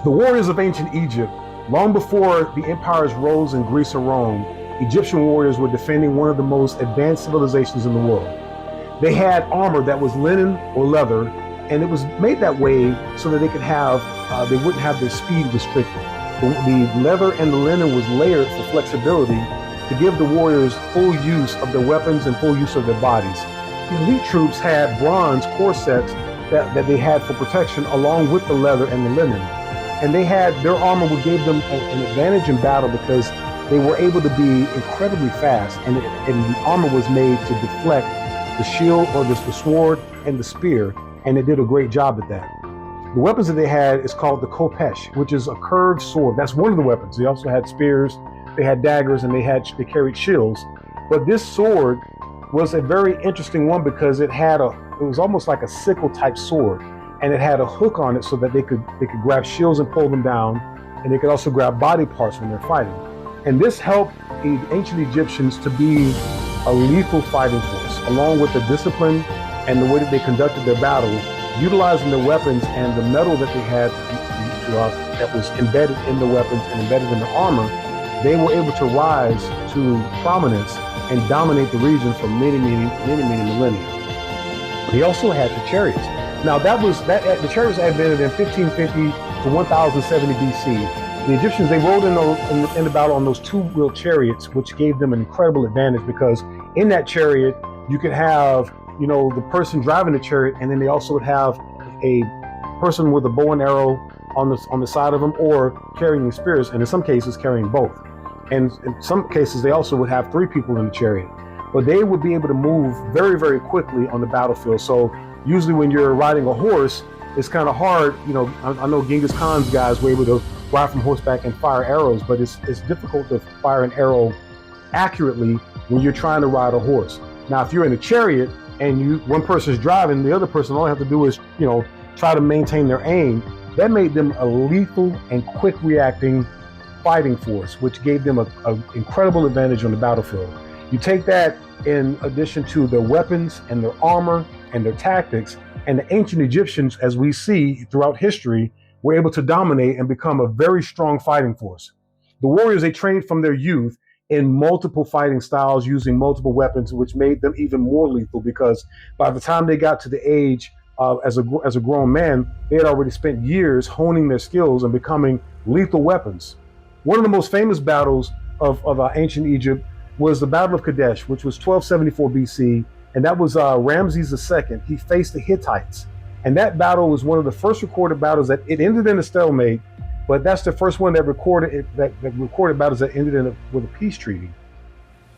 The warriors of ancient Egypt, long before the empires rose in Greece or Rome, Egyptian warriors were defending one of the most advanced civilizations in the world. They had armor that was linen or leather, and it was made that way so that they wouldn't have their speed restricted. The leather and the linen was layered for flexibility to give the warriors full use of their weapons and full use of their bodies. The elite troops had bronze corsets that they had for protection along with the leather and the linen. And they had their armor would give them an advantage in battle because they were able to be incredibly fast, and the armor was made to deflect the shield or the sword and the spear, and it did a great job at that. The weapons that they had is called the khopesh, which is a curved sword. That's one of the weapons. They also had spears, they had daggers, and they carried shields. But this sword was a very interesting one because it was almost like a sickle type sword, and it had a hook on it so that they could grab shields and pull them down, and they could also grab body parts when they're fighting. And this helped the ancient Egyptians to be a lethal fighting force, along with the discipline and the way that they conducted their battle, utilizing their weapons and the metal that they had that was embedded in the weapons and embedded in the armor. They were able to rise to prominence and dominate the region for many millennia. They also had the chariots. Now the chariots had been in 1550 to 1070 BC. The Egyptians, they rode in the battle on those two-wheel chariots, which gave them an incredible advantage because in that chariot, you could have, the person driving the chariot, and then they also would have a person with a bow and arrow on the side of them, or carrying spears, and in some cases carrying both. And in some cases, they also would have three people in the chariot. But they would be able to move very, very quickly on the battlefield. So usually when you're riding a horse, it's kind of hard. I know Genghis Khan's guys were able to ride from horseback and fire arrows, but it's difficult to fire an arrow accurately when you're trying to ride a horse. Now, if you're in a chariot and one person's driving, the other person, all they have to do is, try to maintain their aim. That made them a lethal and quick reacting fighting force, which gave them an incredible advantage on the battlefield. You take that in addition to their weapons and their armor and their tactics, and the ancient Egyptians, as we see throughout history, were able to dominate and become a very strong fighting force. The warriors, they trained from their youth in multiple fighting styles using multiple weapons, which made them even more lethal because by the time they got to the age as a grown man, they had already spent years honing their skills and becoming lethal weapons. One of the most famous battles of ancient Egypt was the Battle of Kadesh, which was 1274 BC, and that was Ramses II. He faced the Hittites, and that battle was one of the first recorded battles that it ended in a stalemate, but that's the first one that recorded battles that ended with a peace treaty.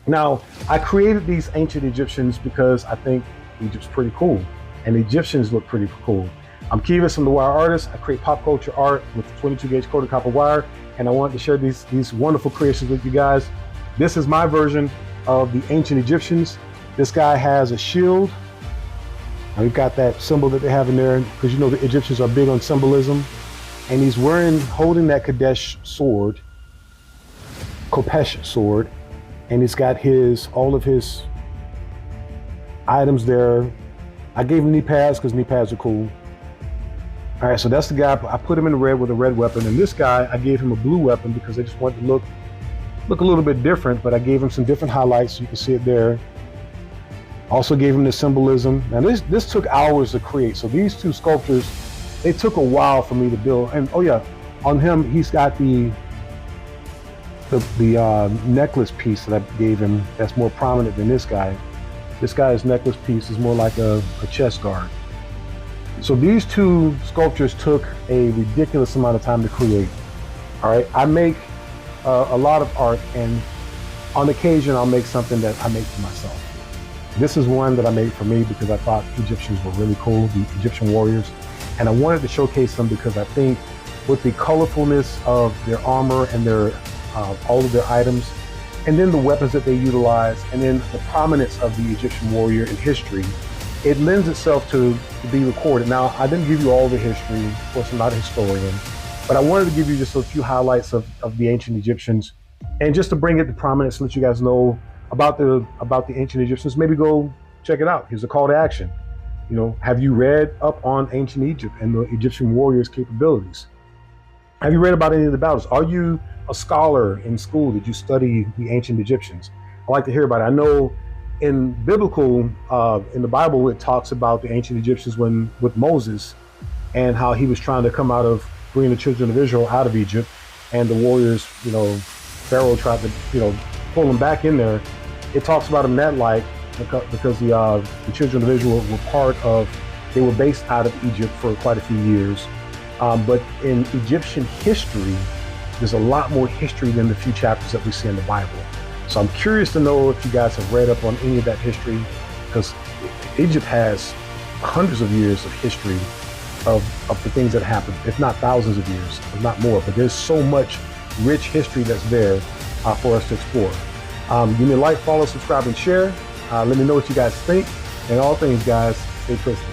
Now, I created these ancient Egyptians because I think Egypt's pretty cool, and the Egyptians look pretty cool. I'm Kivas, I'm the Wire Artist. I create pop culture art with 22-gauge coated copper wire, and I wanted to share these wonderful creations with you guys. This is my version of the ancient Egyptians. This guy has a shield. Now we've got that symbol that they have in there because the Egyptians are big on symbolism. And he's holding that Kadesh sword, khopesh sword, and he's got all of his items there. I gave him knee pads because knee pads are cool. All right, so that's the guy. I put him in red with a red weapon, and this guy, I gave him a blue weapon because I just wanted to look a little bit different, but I gave him some different highlights. You can see it there. Also gave him the symbolism. Now this took hours to create. So these two sculptures, they took a while for me to build. And oh yeah, on him, he's got the necklace piece that I gave him that's more prominent than this guy. This guy's necklace piece is more like a chest guard. So these two sculptures took a ridiculous amount of time to create. All right, I make a lot of art, and on occasion I'll make something that I make for myself. This is one that I made for me because I thought Egyptians were really cool, the Egyptian warriors, and I wanted to showcase them because I think with the colorfulness of their armor and their all of their items, and then the weapons that they utilize, and then the prominence of the Egyptian warrior in history, it lends itself to be recorded. Now, I didn't give you all the history, of course I'm not a historian, but I wanted to give you just a few highlights of the ancient Egyptians, and just to bring it to prominence, let you guys know about the ancient Egyptians. Maybe go check it out. Here's a call to action. Have you read up on ancient Egypt and the Egyptian warriors' capabilities? Have you read about any of the battles? Are you a scholar in school? Did you study the ancient Egyptians? I like to hear about it. I know in the Bible, it talks about the ancient Egyptians when with Moses and how he was trying to come out of bringing the children of Israel out of Egypt, and the warriors, Pharaoh tried to, pull them back in there. It talks about him that light because the children of Israel they were based out of Egypt for quite a few years. But in Egyptian history, there's a lot more history than the few chapters that we see in the Bible. So I'm curious to know if you guys have read up on any of that history, because Egypt has hundreds of years of history of the things that happened, if not thousands of years, if not more. But there's so much rich history that's there for us to explore. Give me a like, follow, subscribe, and share. Let me know what you guys think. And all things, guys, stay twisted.